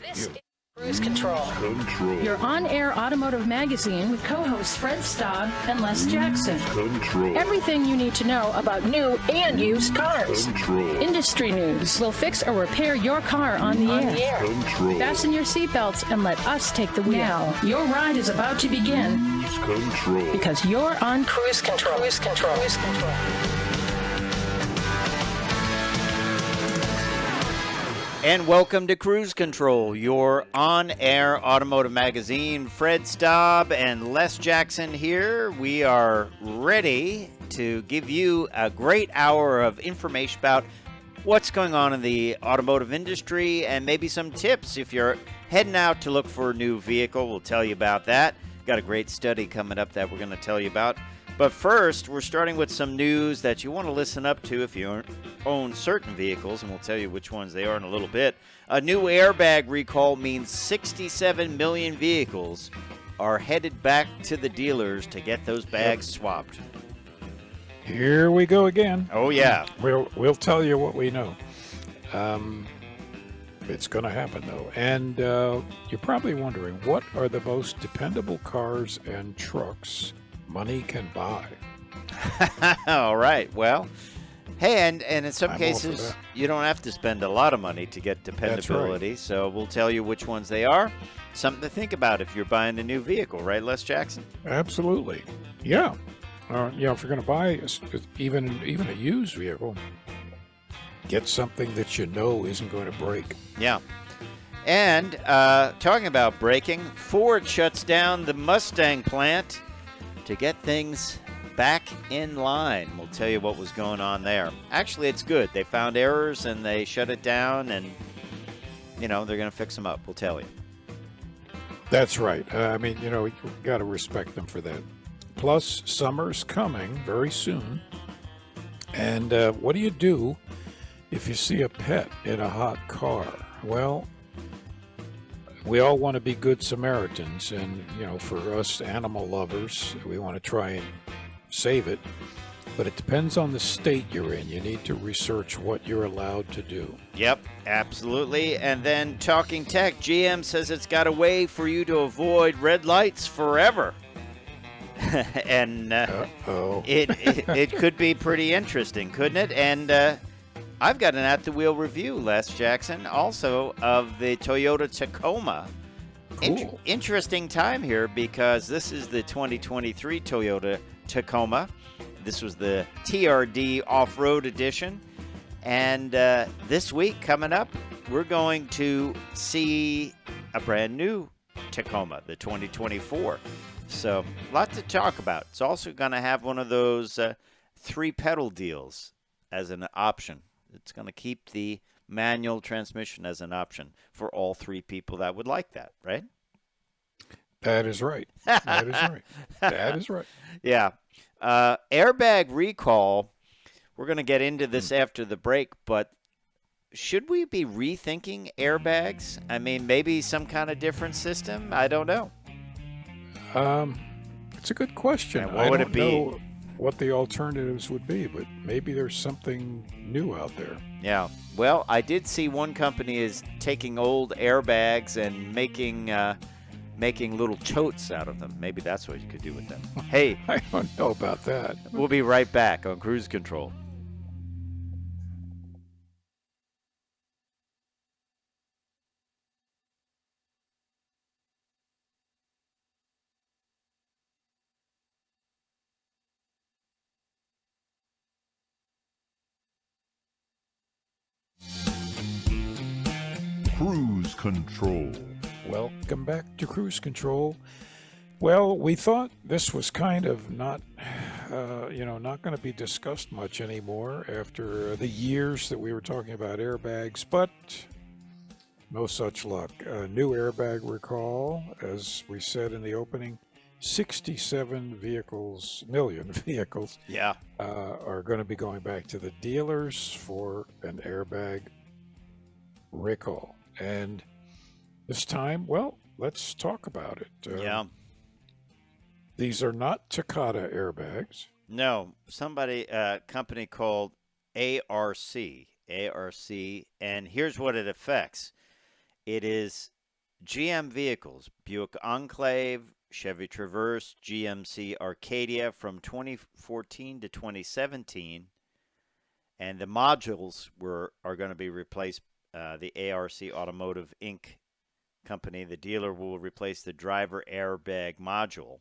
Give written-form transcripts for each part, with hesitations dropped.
This is Cruise Control. Your on-air automotive magazine with co-hosts Fred Staab and Les Jackson. Everything you need to know about new and used cars. Industry news. We'll fix or repair your car on the air. Fasten your seatbelts and let us take the wheel. Now, your ride is about to begin. Because you're on Cruise Control. Cruise Control. Cruise Control. And welcome to Cruise Control, your on-air automotive magazine. Fred Staab and Les Jackson here. We are ready to give you a great hour of information about what's going on in the automotive industry and maybe some tips. If you're heading out to look for a new vehicle, we'll tell you about that. Got a great study coming up that we're going to tell you about. But first, we're starting with some news that you want to listen up to if you own certain vehicles, and we'll tell you which ones they are in a little bit. A new airbag recall means 67 million vehicles are headed back to the dealers to get those bags swapped. Here we go again. Oh, yeah. We'll tell you what we know. It's going to happen, though. And you're probably wondering, what are the most dependable cars and trucks money can buy? All right. Well, hey, and in some cases, you don't have to spend a lot of money to get dependability. Right. So we'll tell you which ones they are. Something to think about if you're buying a new vehicle, right, Les Jackson? Absolutely. Yeah. If you're going to buy even a used vehicle, get something that you know isn't going to break. Yeah. And talking about breaking, Ford shuts down the Mustang plant to get things back in line. We'll tell you what was going on there. Actually, it's good. They found errors and they shut it down, and, they're going to fix them up. We'll tell you. That's right. You got to respect them for that. Plus, summer's coming very soon. And what do you do if you see a pet in a hot car? Well, we all want to be good Samaritans, and, for us animal lovers, we want to try and save it. But it depends on the state you're in. You need to research what you're allowed to do. Yep, absolutely. And then talking tech, GM says it's got a way for you to avoid red lights forever. And it could be pretty interesting, couldn't it? And I've got an at-the-wheel review, Les Jackson, also of the Toyota Tacoma. Cool. Interesting time here because this is the 2023 Toyota Tacoma. This was the TRD Offroad edition. And this week, coming up, we're going to see a brand new Tacoma, the 2024. So, a lot to talk about. It's also going to have one of those three-pedal deals as an option. It's going to keep the manual transmission as an option for all three people that would like that, right? That is right. That is right. That is right. Yeah. Airbag recall, we're going to get into this after the break, but should we be rethinking airbags? I mean, maybe some kind of different system? I don't know. It's a good question. And what would it be? I don't know what the alternatives would be, but maybe there's something new out there. Yeah. Well, I did see one company is taking old airbags and making little totes out of them. Maybe that's what you could do with them. Hey. I don't know about that. We'll be right back on Cruise Control. Cruise Control. Welcome back to Cruise Control. Well, we thought this was kind of not going to be discussed much anymore after the years that we were talking about airbags, but no such luck. A new airbag recall, as we said in the opening, 67 million vehicles are going to be going back to the dealers for an airbag recall. And this time, well, let's talk about it. These are not Takata airbags. No, company called ARC, and here's what it affects. It is GM vehicles, Buick Enclave, Chevy Traverse, GMC Arcadia from 2014 to 2017, and the modules are going to be replaced. The ARC Automotive Inc. company, the dealer, will replace the driver airbag module.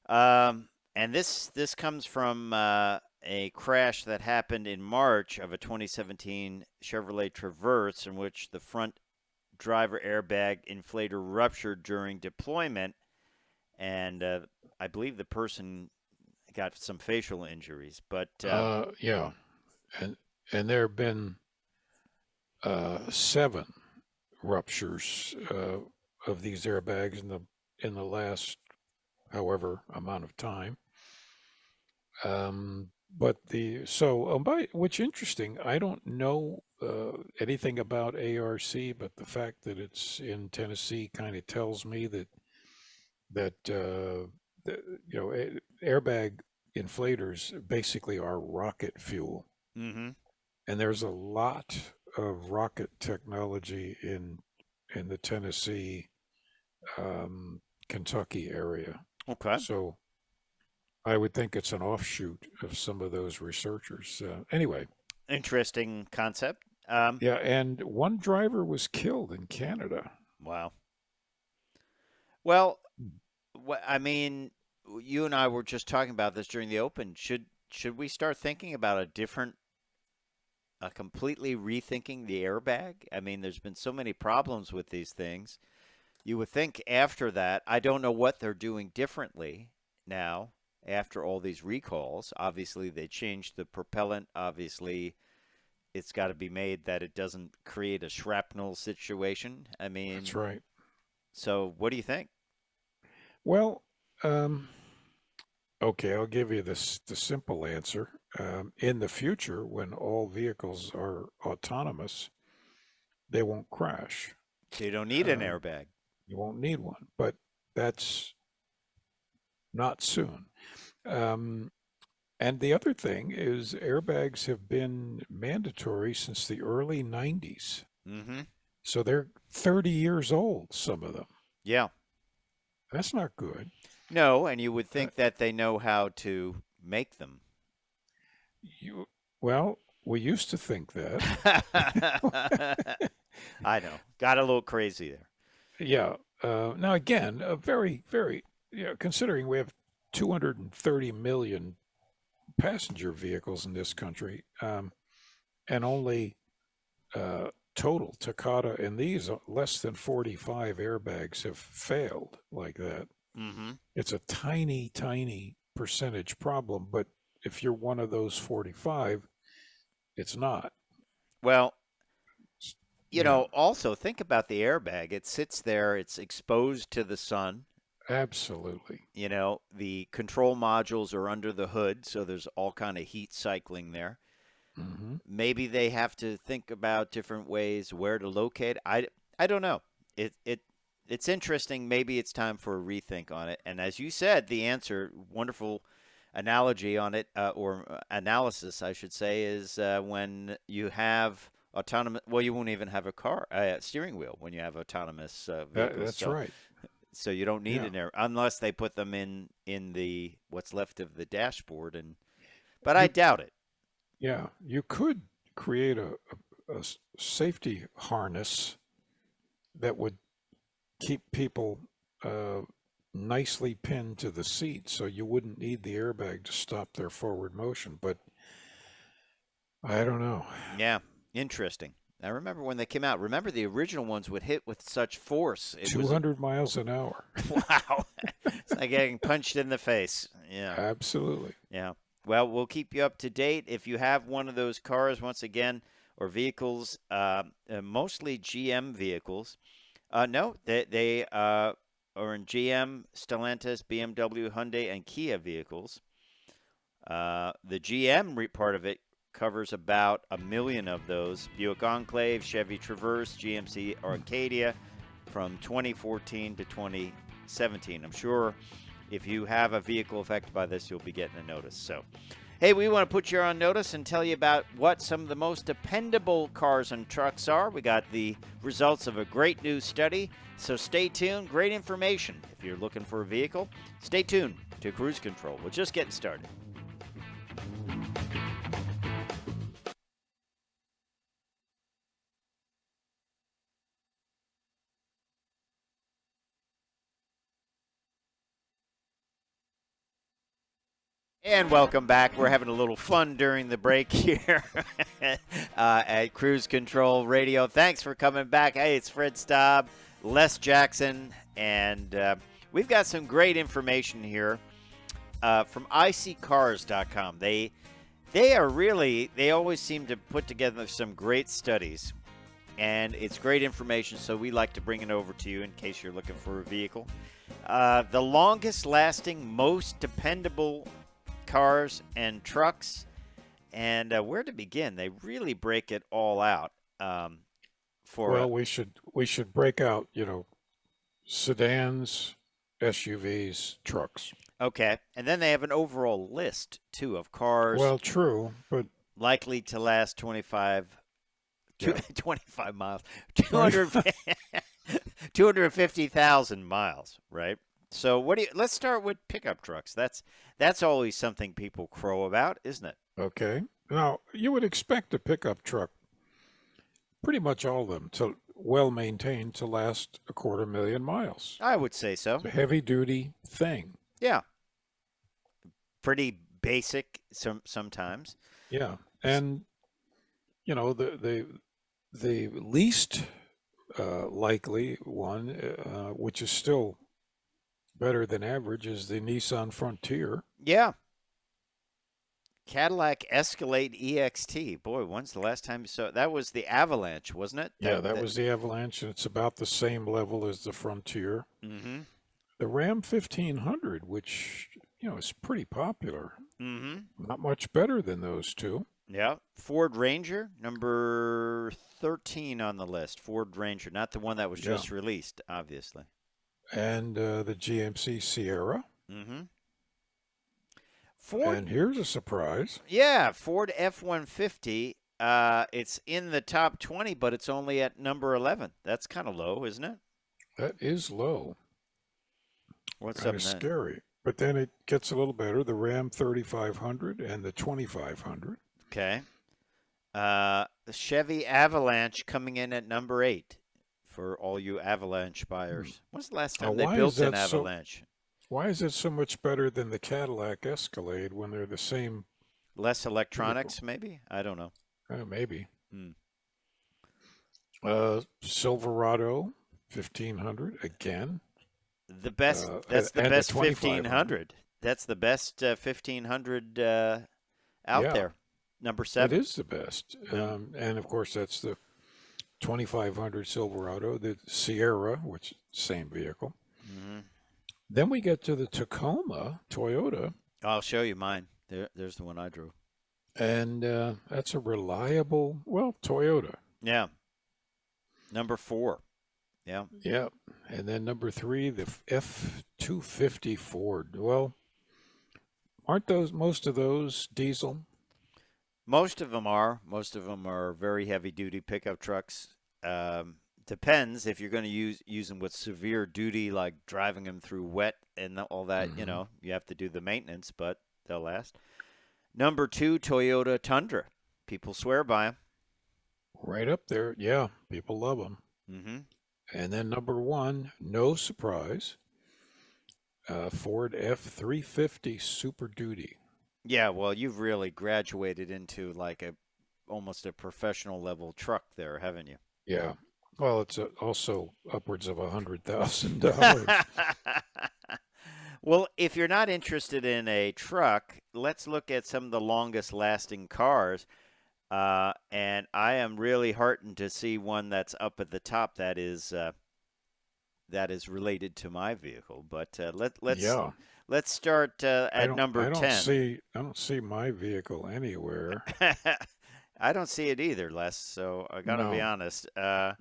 And this comes from a crash that happened in March of a 2017 Chevrolet Traverse, in which the front driver airbag inflator ruptured during deployment, and I believe the person got some facial injuries. But yeah, and there have been 7 ruptures of these airbags in the last however amount of time. But which interesting. I don't know anything about ARC, but the fact that it's in Tennessee kind of tells me that airbag inflators basically are rocket fuel, mm-hmm. and there's a lot of rocket technology in the Tennessee, Kentucky area. Okay. So I would think it's an offshoot of some of those researchers. Anyway. Interesting concept. Yeah, and one driver was killed in Canada. Wow. Well, I mean, you and I were just talking about this during the Open. Should we start thinking about completely rethinking the airbag? I mean, there's been so many problems with these things. You would think after that, I don't know what they're doing differently now after all these recalls. Obviously, they changed the propellant. Obviously, it's got to be made that it doesn't create a shrapnel situation. I mean, that's right. So what do you think? Well, okay, I'll give you the simple answer. In the future, when all vehicles are autonomous, they won't crash. So you don't need an airbag. You won't need one, but that's not soon. And the other thing is airbags have been mandatory since the early 90s. Mm-hmm. So they're 30 years old, some of them. Yeah. That's not good. No, and you would think that they know how to make them. Well, we used to think that. I know. Got a little crazy there. Yeah. Now, again, very, very, considering we have 230 million passenger vehicles in this country, and only total Takata in these, less than 45 airbags have failed like that. Mm-hmm. It's a tiny, tiny percentage problem, but if you're one of those 45, it's not. Well, you know, also think about the airbag. It sits there. It's exposed to the sun. Absolutely. You know, the control modules are under the hood, so there's all kind of heat cycling there. Mm-hmm. Maybe they have to think about different ways where to locate. I don't know. It's interesting. Maybe it's time for a rethink on it. And as you said, the answer, wonderful analogy on it, or analysis, I should say, is when you have autonomous. Well, you won't even have a steering wheel when you have autonomous vehicles. That's right. So you don't need an air unless they put them in the what's left of the dashboard, but I doubt it. Yeah, you could create a safety harness that would keep people nicely pinned to the seat, so you wouldn't need the airbag to stop their forward motion. But I don't know. Yeah, interesting. I remember when they came out. Remember the original ones would hit with such force. 200 miles an hour. Wow. It's like getting punched in the face. Yeah. Absolutely. Yeah. Well, we'll keep you up to date. If you have one of those cars, once again, or vehicles, mostly GM vehicles. No, they are in GM, Stellantis, BMW, Hyundai, and Kia vehicles. The GM part of it covers about 1 million of those. Buick Enclave, Chevy Traverse, GMC Arcadia from 2014 to 2017. I'm sure if you have a vehicle affected by this, you'll be getting a notice. So Hey, we want to put you on notice and tell you about what some of the most dependable cars and trucks are. We got the results of a great new study, so stay tuned. Great information if you're looking for a vehicle. Stay tuned to Cruise Control. We're just getting started. And welcome back. We're having a little fun during the break here at Cruise Control Radio. Thanks for coming back. Hey, it's Fred Staab, Les Jackson, and we've got some great information here from iccars.com. They always seem to put together some great studies, and it's great information, so we like to bring it over to you in case you're looking for a vehicle. The longest lasting, most dependable cars and trucks, and where to begin? They really break it all out. We should break out, sedans, SUVs, trucks. Okay, and then they have an overall list too of cars. Well, true, but likely to last 25 miles, 250,000 miles, right? So let's start with pickup trucks. That's always something people crow about, isn't it? Okay. Now, you would expect a pickup truck, pretty much all of them, to well-maintained to last 250,000 miles. I would say so. It's a heavy-duty thing. Yeah. Pretty basic sometimes. Yeah. And, the least likely one, which is still better than average, is the Nissan Frontier. Yeah. Cadillac Escalade EXT. Boy, when's the last time you saw it? That was the Avalanche, wasn't it? That was the Avalanche, and it's about the same level as the Frontier. Mm-hmm. The Ram 1500, which, is pretty popular. Mm-hmm. Not much better than those two. Yeah. Ford Ranger, number 13 on the list. Ford Ranger, not the one that was just released, obviously. And the GMC Sierra. Mm-hmm. Ford. And here's a surprise. Yeah, Ford F-150. It's in the top 20, but it's only at number 11. That's kind of low, isn't it? That is low. What's kind up of then? Scary. But then it gets a little better. The Ram 3500 and the 2500. Okay. The Chevy Avalanche coming in at number 8 for all you Avalanche buyers. When's the last time they built an Avalanche? Why is it so much better than the Cadillac Escalade when they're the same? Less electronics, maybe? I don't know. Maybe. Silverado 1500 again. The best. That's the best 1500. That's the best 1500 out there. Number 7. It is the best. And of course, that's the 2500 Silverado, the Sierra, which same vehicle. Mm-hmm. Then we get to the Tacoma Toyota. I'll show you mine. There's the one I drove. And that's a reliable, Toyota. Yeah. Number 4. Yeah. Yeah. And then number 3, the F-250 Ford. Well, aren't most of those diesel? Most of them are. Most of them are very heavy-duty pickup trucks. Depends if you're going to use them with severe duty, like driving them through wet and all that. Mm-hmm. You have to do the maintenance, but they'll last. Number 2, Toyota Tundra. People swear by them. Right up there. Yeah, people love them. Mm-hmm. And then number 1, no surprise, Ford F-350 Super Duty. Yeah, well, you've really graduated into like almost a professional level truck there, haven't you? Yeah. Well, it's also upwards of $100,000. Well, if you're not interested in a truck, let's look at some of the longest lasting cars. And I am really heartened to see one that's up at the top that is related to my vehicle. But let's start at number 10. I don't see my vehicle anywhere. I don't see it either, Les, so I got to be honest. I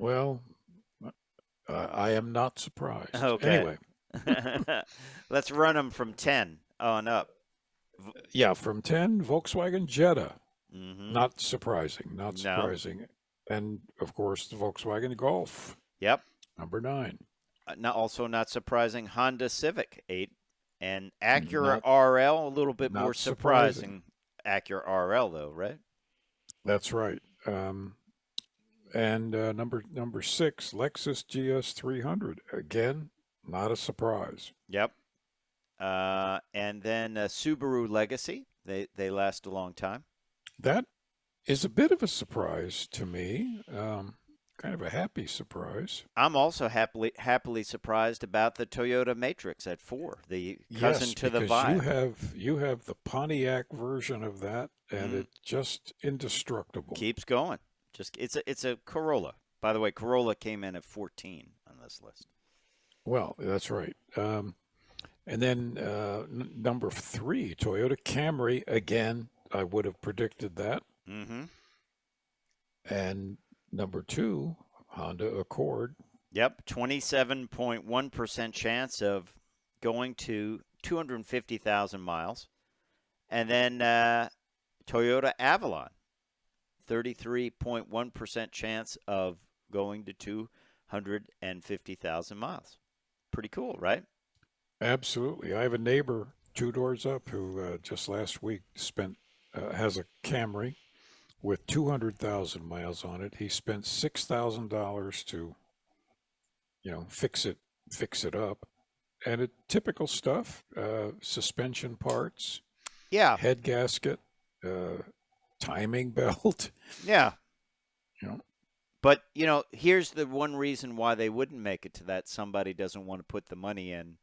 am not surprised. Okay. Anyway. Let's run them from 10 on up. Yeah, from 10, Volkswagen Jetta. Mm-hmm. Not surprising, not No. surprising. And, of course, the Volkswagen Golf, Yep. number 9. Also not surprising, Honda Civic 8. And Acura Not, RL, a little bit more not surprising. surprising. Acura RL, though, right? That's right. And number 6, Lexus GS 300. Again, not a surprise. Yep. And then Subaru Legacy. They last a long time. That is a bit of a surprise to me. Kind of a happy surprise. I'm also happily surprised about the Toyota Matrix at 4, the cousin to the Vibe. You have the Pontiac version of that, and it's just indestructible. Keeps going. It's a Corolla. By the way, Corolla came in at 14 on this list. Well, that's right. And then number 3, Toyota Camry. Again, I would have predicted that. Mm-hmm. And number 2, Honda Accord. Yep, 27.1% chance of going to 250,000 miles. And then Toyota Avalon, 33.1% chance of going to 250,000 miles. Pretty cool, right? Absolutely. I have a neighbor 2 doors up who just last week has a Camry with 200,000 miles on it. He spent $6,000 to, fix it up, and typical stuff: suspension parts, head gasket, timing belt. Yeah. But here's the one reason why they wouldn't make it to that: somebody doesn't want to put the money in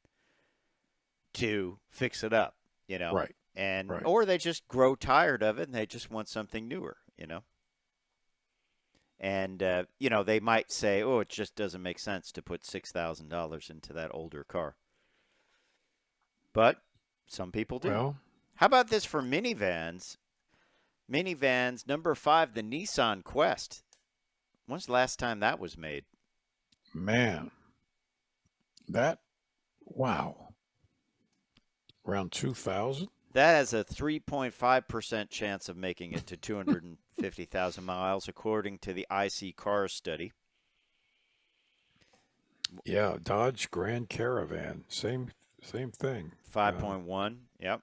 to fix it up. Right. And right. Or they just grow tired of it and they just want something newer. And, they might say, oh, it just doesn't make sense to put $6,000 into that older car. But some people do. Well, how about this for minivans? Minivans, number 5, the Nissan Quest. When's the last time that was made? Man, wow. Around 2000? That has a 3.5% chance of making it to 250,000 miles, according to the IC Cars study. Yeah, Dodge Grand Caravan, same thing. 5.1, yep.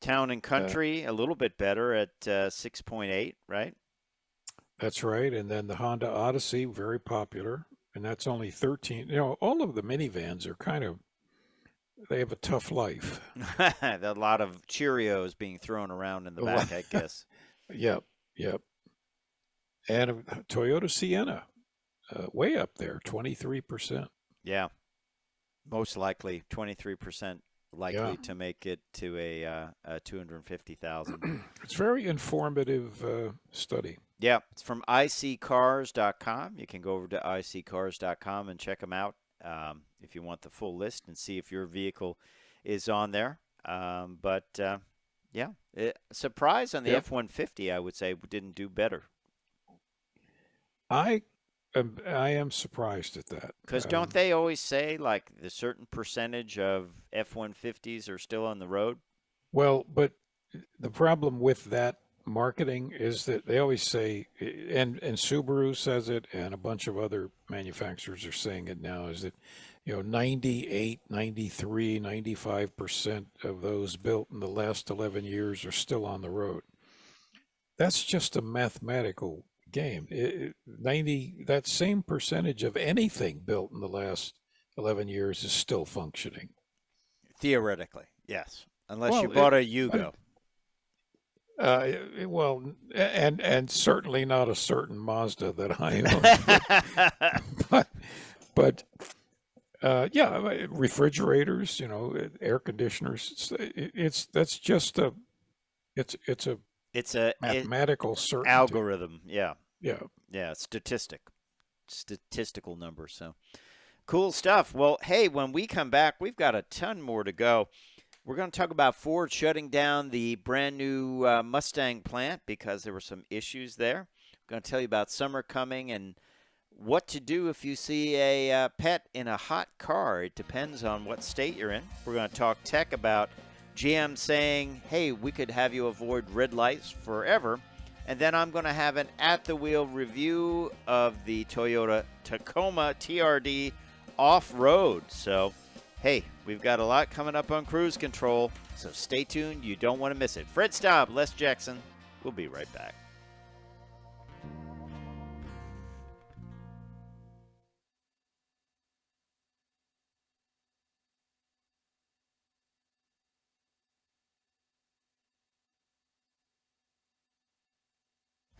Town and Country, a little bit better at 6.8, right? That's right. And then the Honda Odyssey, very popular, and that's only 13. All of the minivans are they have a tough life. A lot of Cheerios being thrown around in the back, I guess. Yep. And a Toyota Sienna, way up there, 23%. Yeah. Most likely, 23% likely to make it to a 250,000. It's a very informative study. Yeah, it's from iccars.com. You can go over to iccars.com and check them out if you want the full list and see if your vehicle is on there. Surprise on the F-150, I would say, didn't do better. I am surprised at that. Because don't they always say, like, the certain percentage of F-150s are still on the road? Well, but the problem with that marketing is that they always say, and Subaru says it, and a bunch of other manufacturers are saying it now, is that 98, 93, 95% of those built in the last 11 years are still on the road. That's just a mathematical game. That same percentage of anything built in the last 11 years is still functioning. Theoretically, yes, unless you bought a Yugo. And certainly not a certain Mazda that I own. but refrigerators, air conditioners. It's a mathematical certainty. Algorithm. Yeah. Statistical number. So cool stuff. Well, hey, when we come back, we've got a ton more to go. We're going to talk about Ford shutting down the brand new Mustang plant because there were some issues there. I'm going to tell you about summer coming and what to do if you see a pet in a hot car. It depends on what state you're in. We're going to talk tech about GM saying, hey, we could have you avoid red lights forever. And then I'm going to have an at-the-wheel review of the Toyota Tacoma TRD Off-Road. So, hey, we've got a lot coming up on Cruise Control, so stay tuned. You don't want to miss it. Fred Staab, Les Jackson. We'll be right back.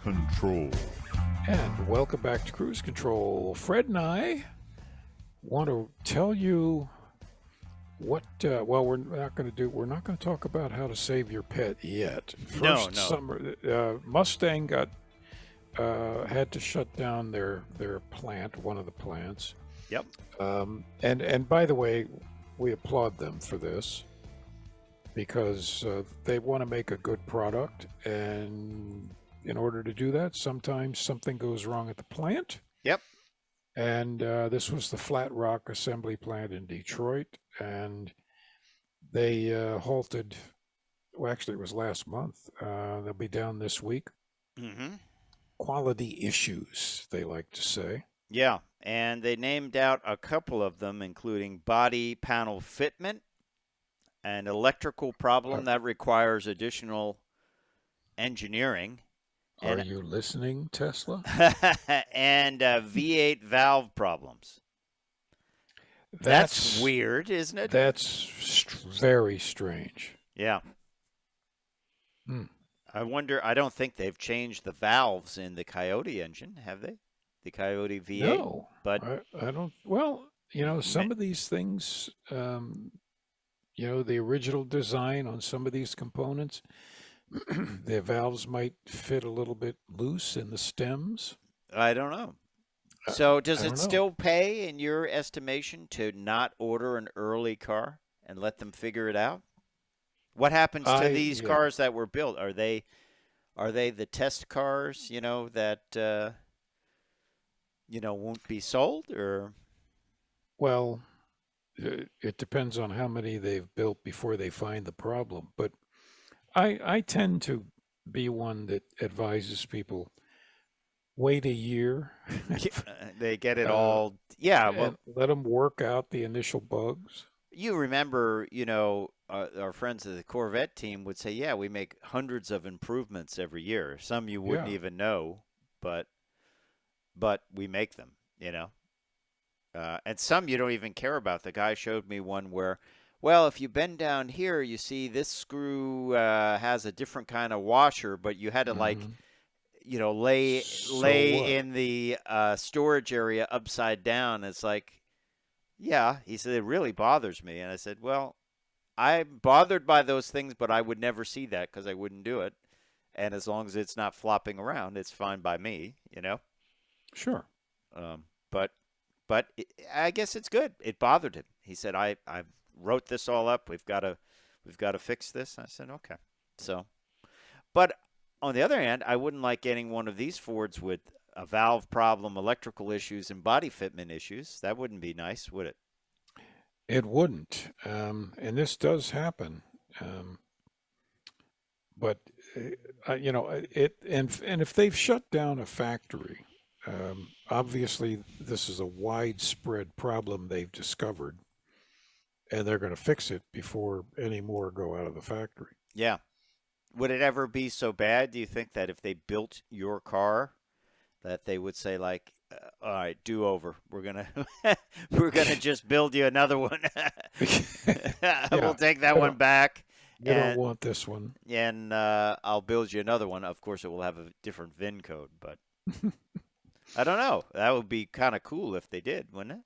Control. And welcome back to Cruise Control. Fred and I want to tell you what, well, we're not going to talk about how to save your pet yet. No. Summer, Mustang got, had to shut down their plant, one of the plants. Yep. And by the way, we applaud them for this because they want to make a good product, and in order to do that, sometimes something goes wrong at the plant. Yep. And this was the Flat Rock assembly plant in Detroit, and they halted. Well, actually, it was last month. They'll be down this week. Mm-hmm. Quality issues, they like to say. Yeah, and they named out a couple of them, including body panel fitment, an electrical problem that requires additional engineering. Are you listening, Tesla? And V8 valve problems. That's weird, isn't it? That's very strange. Yeah. I wonder, I don't think they've changed the valves in the Coyote engine, have they? The Coyote V8? No, but I don't. Well, some of these things, the original design on some of these components, the valves might fit a little bit loose in the stems. I don't know. So does it still pay, in your estimation, to not order an early car and let them figure it out? What happens to these cars that were built? Are they the test cars, that won't be sold, or? Well, it depends on how many they've built before they find the problem, but I tend to be one that advises people, wait a year. They get it all. Yeah. Well, let them work out the initial bugs. You remember, our friends at the Corvette team would say, yeah, we make hundreds of improvements every year. Some you wouldn't even know, but we make them, and some you don't even care about. The guy showed me one where, well, if you bend down here, you see this screw has a different kind of washer, but you had to lay in the storage area upside down. It's like, yeah, he said, it really bothers me. And I said, well, I'm bothered by those things, but I would never see that because I wouldn't do it. And as long as it's not flopping around, it's fine by me, Sure. But I guess it's good. It bothered him. He said, I wrote this all up. We've got to fix this. I said, okay. So, but on the other hand, I wouldn't like getting one of these Fords with a valve problem, electrical issues, and body fitment issues. That wouldn't be nice, would it? It wouldn't. And this does happen. But and if they've shut down a factory, obviously this is a widespread problem they've discovered, and they're going to fix it before any more go out of the factory. Yeah. Would it ever be so bad, do you think, that if they built your car, that they would say, like, all right, do over. We're gonna just build you another one. We'll take that one back. You don't want this one. And I'll build you another one. Of course, it will have a different VIN code, but I don't know. That would be kind of cool if they did, wouldn't it?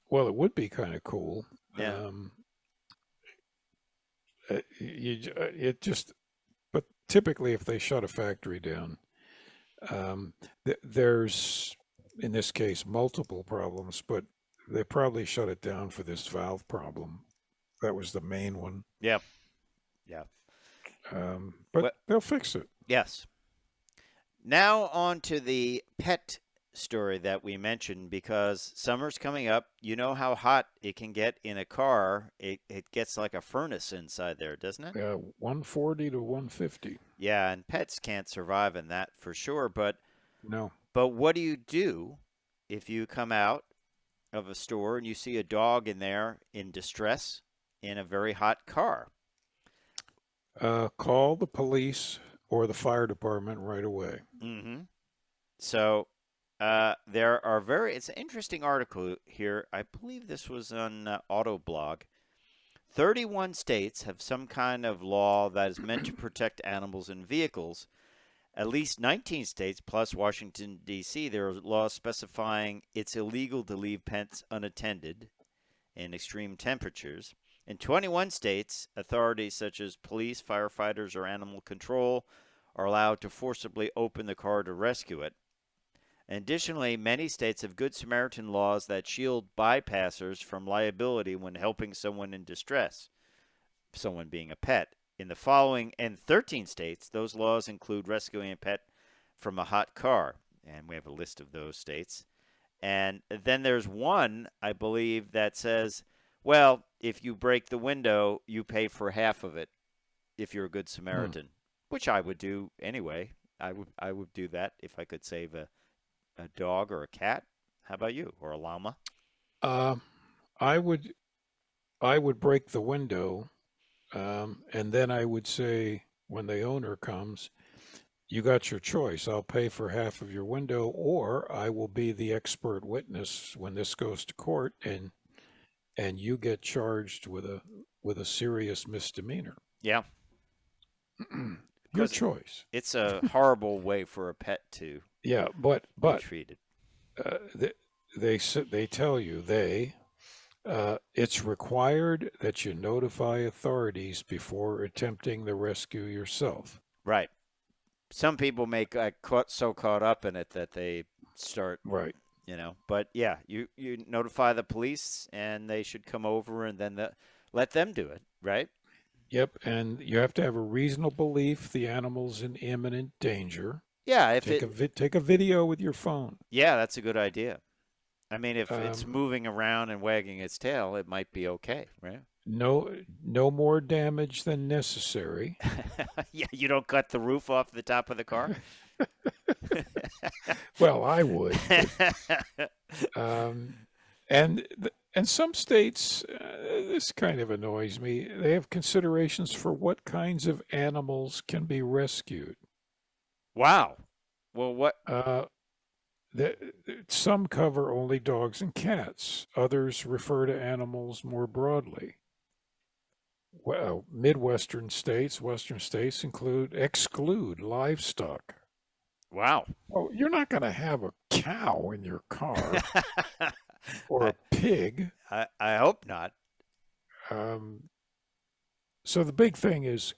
Well, it would be kind of cool. Yeah. But typically, if they shut a factory down, there's, in this case, multiple problems, but they probably shut it down for this valve problem. That was the main one. Yeah. Yeah. But they'll fix it. Yes. Now on to the pet story that we mentioned because summer's coming up. You know how hot it can get in a car. It gets like a furnace inside there, doesn't it? 140 to 150. Yeah, and pets can't survive in that for sure. But No. what do you do if you come out of a store and you see a dog in there in distress in a very hot car? Call the police or the fire department right away. Mm-hmm. So there are it's an interesting article here. I believe this was on Autoblog. 31 states have some kind of law that is meant to protect animals in vehicles. At least 19 states, plus Washington, D.C., there are laws specifying it's illegal to leave pets unattended in extreme temperatures. In 21 states, authorities such as police, firefighters, or animal control are allowed to forcibly open the car to rescue it. Additionally, many states have Good Samaritan laws that shield bypassers from liability when helping someone in distress, someone being a pet. In the following and 13 states, those laws include rescuing a pet from a hot car, and we have a list of those states. And then there's one, I believe, that says, well, if you break the window, you pay for half of it if you're a Good Samaritan, which I would do anyway. I would do that if I could save a dog or a cat. How about you? Or a llama? I would break the window, and then I would say when the owner comes, you got your choice. I'll pay for half of your window, or I will be the expert witness when this goes to court, and you get charged with a serious misdemeanor. Yeah. Your choice. It's a horrible way for a pet to but be treated. They tell you it's required that you notify authorities before attempting the rescue yourself. Right. Some people may get so caught up in it that they start, right. But yeah, you notify the police and they should come over and then let them do it, right? Yep, and you have to have a reasonable belief the animal's in imminent danger. Yeah, take a video with your phone. Yeah, that's a good idea. I mean, if it's moving around and wagging its tail, it might be okay, right? No more damage than necessary. Yeah, you don't cut the roof off the top of the car? Well, I would. And some states, this kind of annoys me, they have considerations for what kinds of animals can be rescued. Wow. Well, what? Some cover only dogs and cats. Others refer to animals more broadly. Well, Midwestern states, Western states exclude livestock. Wow. Well, you're not going to have a cow in your car or a pig. I hope not. So the big thing is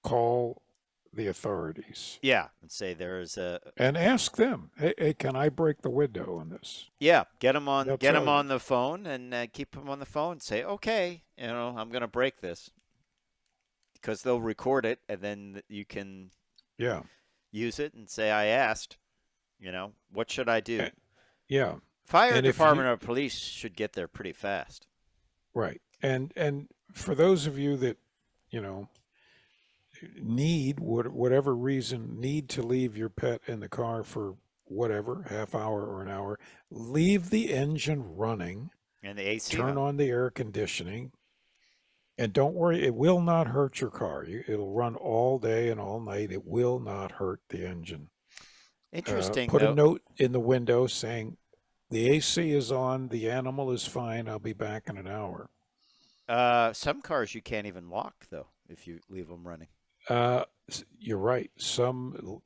call the authorities. Yeah, and say and ask them, hey, can I break the window on this? Yeah, get them on the phone and keep them on the phone. Say, okay, I'm going to break this, because they'll record it and then you can use it and say, I asked. What should I do? Yeah. Fire department or police should get there pretty fast. Right. And for those of you that need whatever reason need to leave your pet in the car for whatever half hour or an hour, leave the engine running and the AC turn on the air conditioning, and don't worry, it will not hurt your car. It'll run all day and all night. It will not hurt the engine. Interesting. Put a note in the window saying the AC is on, the animal is fine, I'll be back in an hour. Some cars you can't even lock though if you leave them running. You're right. Some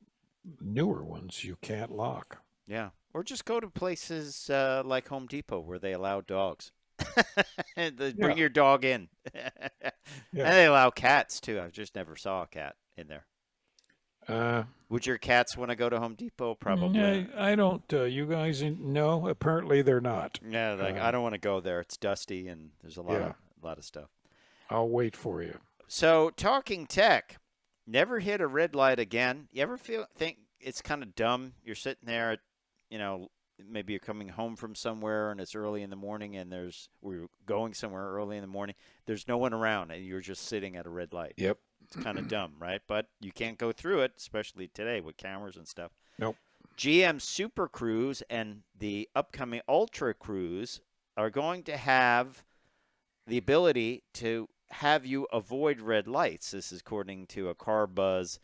newer ones you can't lock. Yeah. Or just go to places like Home Depot where they allow dogs. Bring your dog in. And they allow cats too. I just never saw a cat in there. Would your cats want to go to Home Depot? Probably. I don't. You guys, no. Apparently they're not. Yeah, I don't want to go there. It's dusty and there's a lot of stuff. I'll wait for you. So, talking tech, never hit a red light again. You ever think it's kind of dumb? You're sitting there at, maybe you're coming home from somewhere and it's early in the morning and we're going somewhere early in the morning. There's no one around and you're just sitting at a red light. Yep. It's kind of dumb, right? But you can't go through it, especially today with cameras and stuff. Nope. GM Super Cruise and the upcoming Ultra Cruise are going to have the ability to have you avoid red lights. This is according to a Car Buzz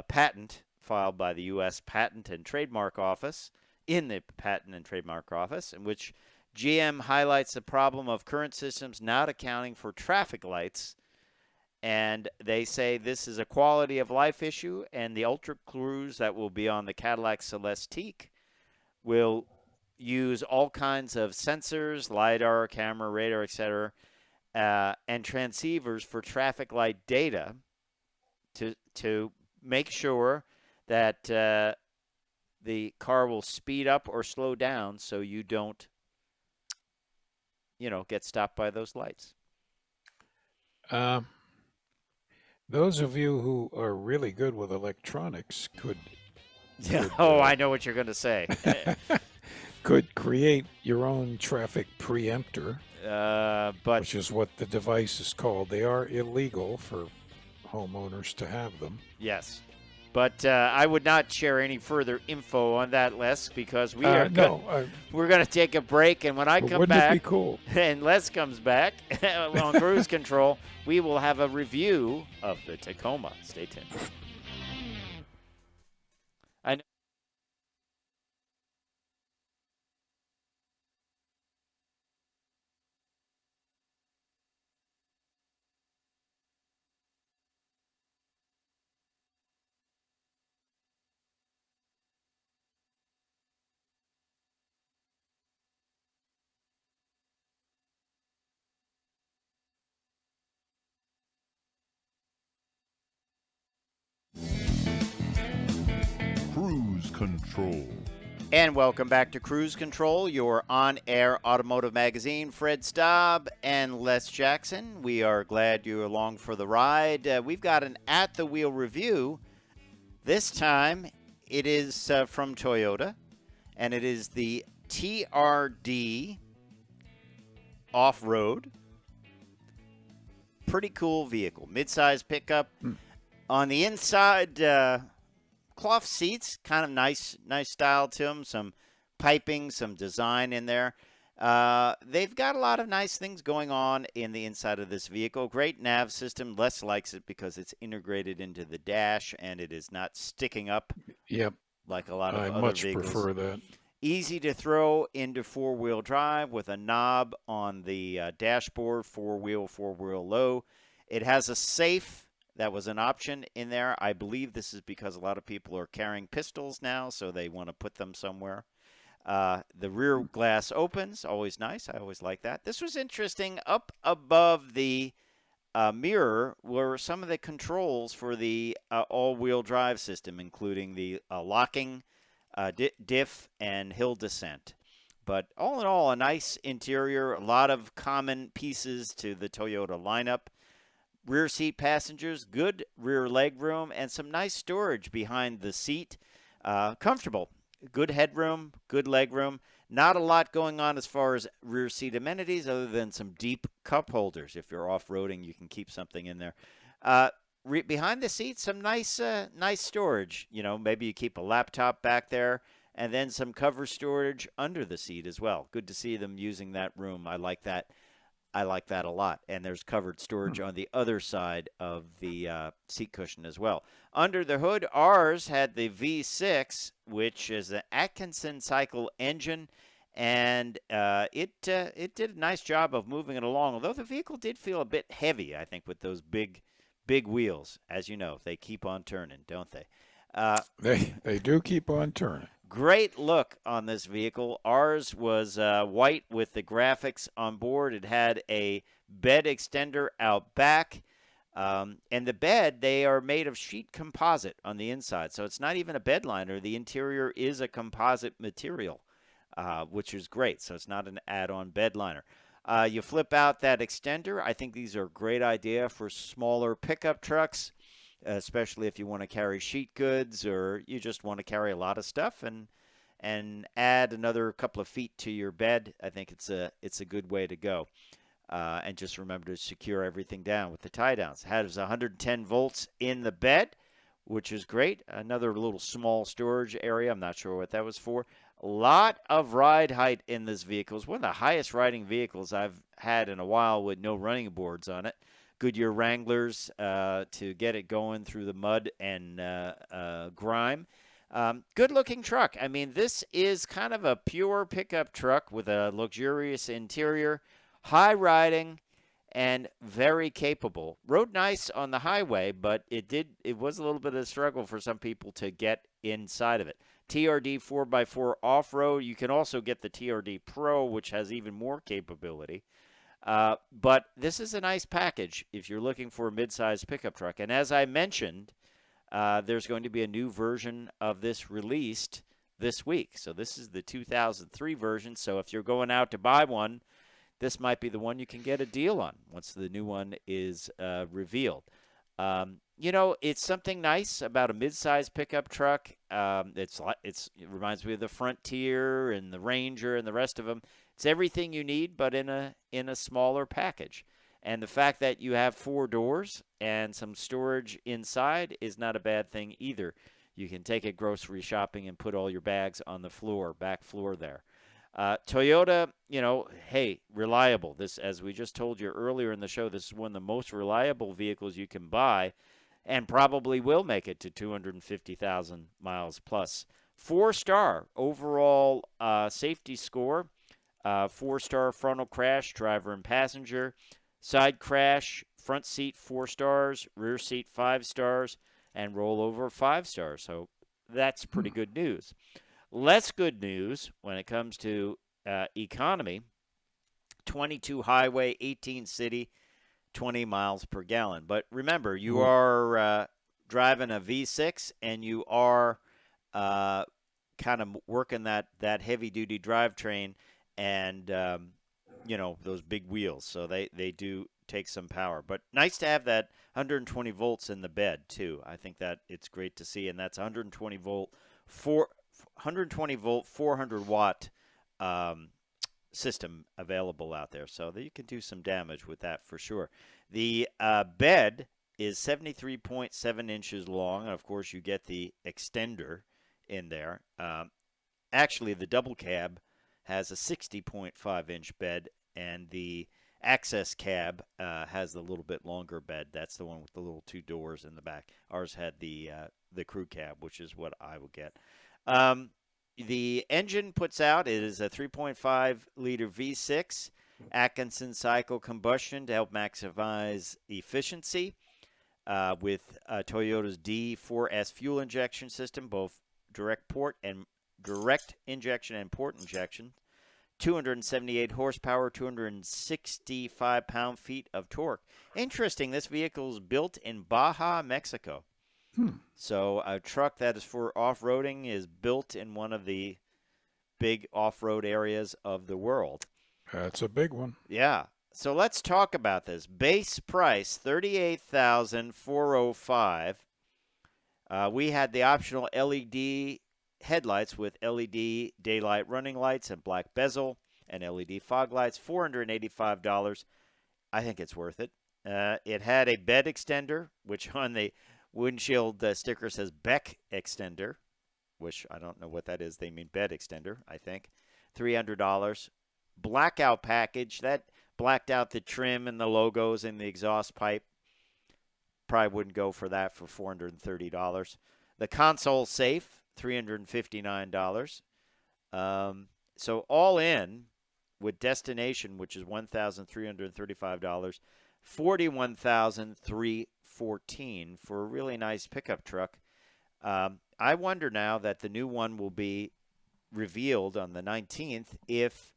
patent filed by the U.S. Patent and Trademark Office, in the Patent and Trademark Office, in which GM highlights the problem of current systems not accounting for traffic lights. And they say this is a quality of life issue, and the Ultra Cruise that will be on the Cadillac Celestiq will use all kinds of sensors, LiDAR, camera, radar, etc., and transceivers for traffic light data to make sure that the car will speed up or slow down so you don't, get stopped by those lights. Those of you who are really good with electronics could I know what you're going to say. could create your own traffic preempter, but which is what the device is called. They are illegal for homeowners to have them. Yes. But I would not share any further info on that, Les, because we're going to take a break. And when I come back, wouldn't it be cool? And Les comes back on Cruise Control, we will have a review of the Tacoma. Stay tuned. I know. Cruise Control. And welcome back to Cruise Control, your on-air automotive magazine. Fred Staab and Les Jackson. We are glad you're along for the ride. We've got an at-the-wheel review. This time, it is from Toyota, and it is the TRD Offroad. Pretty cool vehicle. Mid-size pickup. On the inside, cloth seats, kind of nice style to them. Some piping, some design in there. They've got a lot of nice things going on in the inside of this vehicle. Great nav system. Les likes it because it's integrated into the dash and it is not sticking up. Yep. Like a lot of I other much vehicles. prefer that. Easy to throw into four-wheel drive with a knob on the dashboard, four-wheel low. It has a safe. That was an option in there. I believe this is because a lot of people are carrying pistols now, so they want to put them somewhere. The rear glass opens, always nice. I always like that. This was interesting. Up above the mirror were some of the controls for the all-wheel drive system, including the locking, diff, and hill descent. But all in all, a nice interior, a lot of common pieces to the Toyota lineup. Rear seat passengers, good rear leg room, and some nice storage behind the seat. Comfortable. Good headroom, good leg room. Not a lot going on as far as rear seat amenities other than some deep cup holders. If you're off-roading, you can keep something in there. Behind the seat, some nice storage. Maybe you keep a laptop back there, and then some cover storage under the seat as well. Good to see them using that room. I like that. I like that a lot. And there's covered storage on the other side of the seat cushion as well. Under the hood, ours had the V6, which is an Atkinson cycle engine, and it did a nice job of moving it along, although the vehicle did feel a bit heavy, I think, with those big wheels. As you know, they keep on turning, don't they? They do keep on turning. Great look on this vehicle. Ours was white with the graphics on board. It had a bed extender out back. And the bed, they are made of sheet composite on the inside. So it's not even a bed liner. The interior is a composite material, which is great. So it's not an add-on bed liner. You flip out that extender. I think these are a great idea for smaller pickup trucks, especially if you want to carry sheet goods or you just want to carry a lot of stuff and and add another couple of feet to your bed, I think it's a good way to go. And just remember to secure everything down with the tie downs. It has 110 volts in the bed, which is great. Another little small storage area. I'm not sure what that was for. A lot of ride height in this vehicle. It's one of the highest riding vehicles I've had in a while with no running boards on it. Goodyear Wranglers to get it going through the mud and grime. Good-looking truck. I mean, this is kind of a pure pickup truck with a luxurious interior, high riding, and very capable. Rode nice on the highway, but it was a little bit of a struggle for some people to get inside of it. TRD 4x4 off-road. You can also get the TRD Pro, which has even more capability. But this is a nice package if you're looking for a mid-size pickup truck. And as I mentioned, there's going to be a new version of this released this week. So this is the 2003 version. So if you're going out to buy one, this might be the one you can get a deal on once the new one is revealed. It's something nice about a mid-size pickup truck. It reminds me of the Frontier and the Ranger and the rest of them. It's everything you need, but in a smaller package. And the fact that you have 4 doors and some storage inside is not a bad thing either. You can take it grocery shopping and put all your bags on the back floor there. Toyota, hey, reliable. This, as we just told you earlier in the show, this is one of the most reliable vehicles you can buy and probably will make it to 250,000 miles plus. 4-star overall safety score, 4-star frontal crash, driver and passenger, side crash, front seat 4 stars, rear seat 5 stars, and rollover 5 stars. So that's pretty good news. Less good news when it comes to economy, 22 highway, 18 city, 20 miles per gallon. But remember, you are driving a V6 and you are kind of working that heavy-duty drivetrain and, those big wheels. So they do take some power. But nice to have that 120 volts in the bed, too. I think that it's great to see. And that's 120 volt, 400-watt system available out there. So that you can do some damage with that for sure. The bed is 73.7 inches long. And, of course, you get the extender in there. Actually, the double cab has a 60.5-inch bed, and the access cab has the little bit longer bed. That's the one with the little 2 doors in the back. Ours had the crew cab, which is what I will get. The engine puts out, it is a 3.5-liter V6 Atkinson cycle combustion to help maximize efficiency with Toyota's D4S fuel injection system, both direct injection and port injection. 278 horsepower, 265 pound-feet of torque. Interesting, this vehicle is built in Baja, Mexico. So a truck that is for off-roading is built in one of the big off-road areas of the world. That's a big one. Yeah. So let's talk about this. Base price, $38,405. We had the optional LED headlights with LED daylight running lights and black bezel and LED fog lights, $485. I think it's worth it. It had a bed extender, which on the windshield sticker says Beck extender, which I don't know what that is. They mean bed extender, I think. $300. Blackout package, that blacked out the trim and the logos and the exhaust pipe. Probably wouldn't go for that for $430. The console safe, $359. So all in with destination, which is $1,335, $41,314 for a really nice pickup truck. I wonder now that the new one will be revealed on the 19th if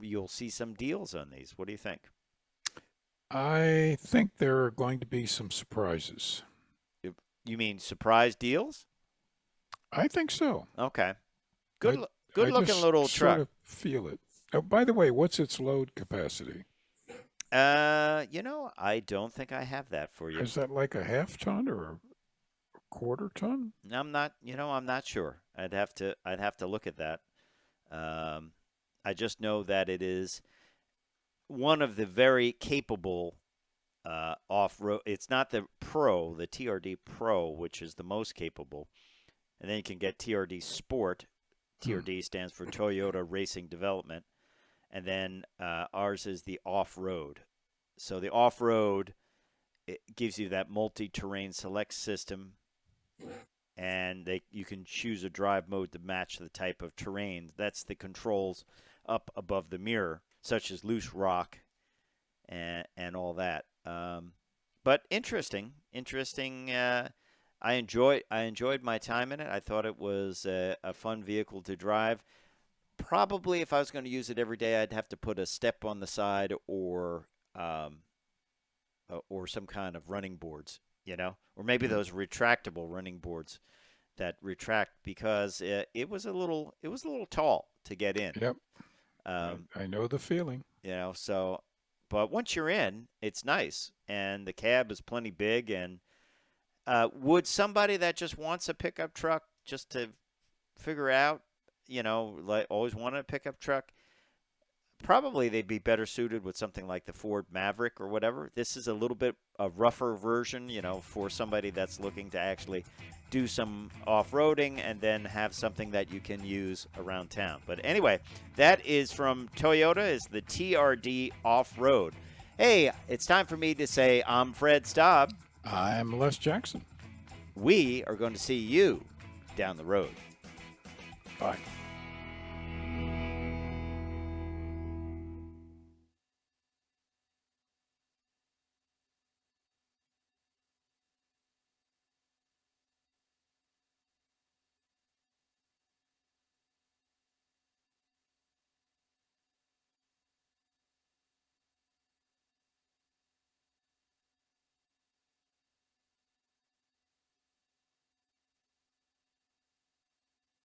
you'll see some deals on these. What do you think? I think there are going to be some surprises. You mean surprise deals? I think so. Okay. Good looking little truck. Sort of feel it. Oh, by the way, what's its load capacity? I don't think I have that for you. Is that like a half ton or a quarter ton? I'm not, I'm not sure. I'd have to look at that. I just know that it is one of the very capable off-road. It's not the Pro, the TRD Pro, which is the most capable. And then you can get TRD Sport. TRD stands for Toyota Racing Development. And then ours is the off-road. So the off-road, it gives you that multi-terrain select system. And you can choose a drive mode to match the type of terrain. That's the controls up above the mirror, such as loose rock and all that. But interesting. I enjoyed my time in it. I thought it was a fun vehicle to drive. Probably if I was going to use it every day, I'd have to put a step on the side or some kind of running boards, or maybe those retractable running boards that retract, because it was a little tall to get in. Yep. I know the feeling. So, but once you're in, it's nice, and the cab is plenty big. And would somebody that just wants a pickup truck just to figure out, like always wanted a pickup truck, probably they'd be better suited with something like the Ford Maverick or whatever. This is a little bit a rougher version, for somebody that's looking to actually do some off-roading and then have something that you can use around town. But anyway, that is from Toyota, is the TRD Off-Road. Hey, it's time for me to say I'm Fred Staab. I'm Les Jackson. We are going to see you down the road. Bye.